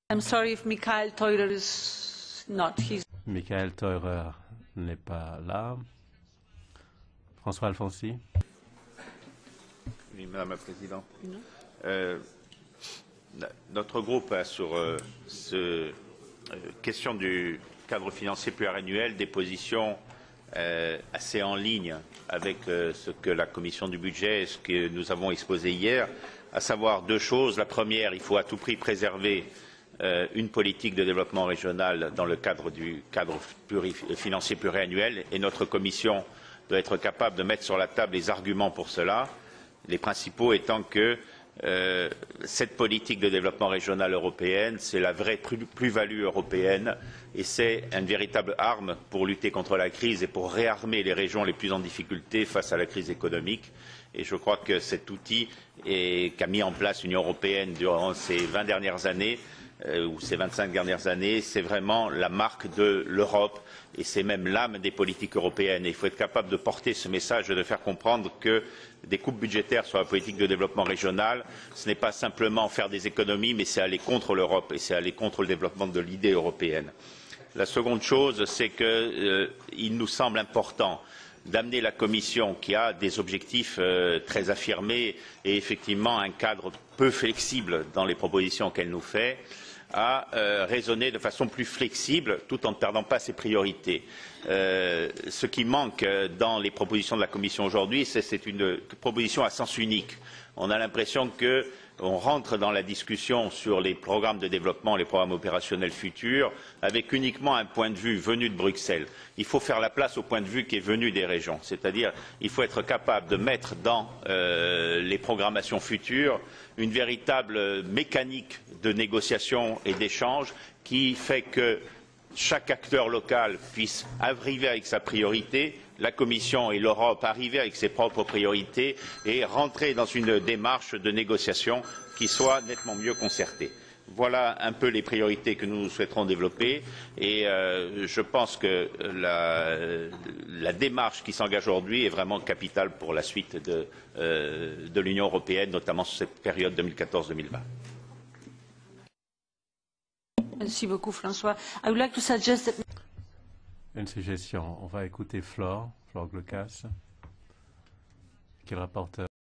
I'm sorry if Michael Teurer is not. Michael Teurer n'est pas là. François Alfonsi. Oui, Madame la Présidente. Notre groupe a sur cette question du cadre financier pluriannuel des positions assez en ligne avec ce que la Commission du budget et ce que nous avons exposé hier, à savoir deux choses. La première, il faut à tout prix préserver une politique de développement régional dans le cadre du cadre financier pluriannuel et notre Commission doit être capable de mettre sur la table les arguments pour cela, les principaux étant que cette politique de développement régional européenne, c'est la vraie plus-value européenne et c'est une véritable arme pour lutter contre la crise et pour réarmer les régions les plus en difficulté face à la crise économique. Et je crois que cet outil qu'a mis en place l'Union européenne durant ces 20 dernières années ou ces 25 dernières années, c'est vraiment la marque de l'Europe et c'est même l'âme des politiques européennes. Et il faut être capable de porter ce message et de faire comprendre que des coupes budgétaires sur la politique de développement régional, ce n'est pas simplement faire des économies, mais c'est aller contre l'Europe et c'est aller contre le développement de l'idée européenne. La seconde chose, c'est qu'il nous semble important d'amener la Commission, qui a des objectifs très affirmés et effectivement un cadre peu flexible dans les propositions qu'elle nous fait, à raisonner de façon plus flexible tout en ne perdant pas ses priorités. Ce qui manque dans les propositions de la Commission aujourd'hui, c'est une proposition à sens unique. On a l'impression qu'on rentre dans la discussion sur les programmes de développement, les programmes opérationnels futurs, avec uniquement un point de vue venu de Bruxelles. Il faut faire la place au point de vue qui est venu des régions. C'est-à-dire qu'il faut être capable de mettre dans les programmations futures une véritable mécanique de négociation et d'échange qui fait que chaque acteur local puisse arriver avec sa priorité, la Commission et l'Europe arriver avec ses propres priorités et rentrer dans une démarche de négociation qui soit nettement mieux concertée. Voilà un peu les priorités que nous souhaiterons développer et je pense que la démarche qui s'engage aujourd'hui est vraiment capitale pour la suite de l'Union européenne, notamment sur cette période 2014-2020. Merci beaucoup, François. I would like to suggest that... Une suggestion. On va écouter Flore Glocas, qui est le rapporteur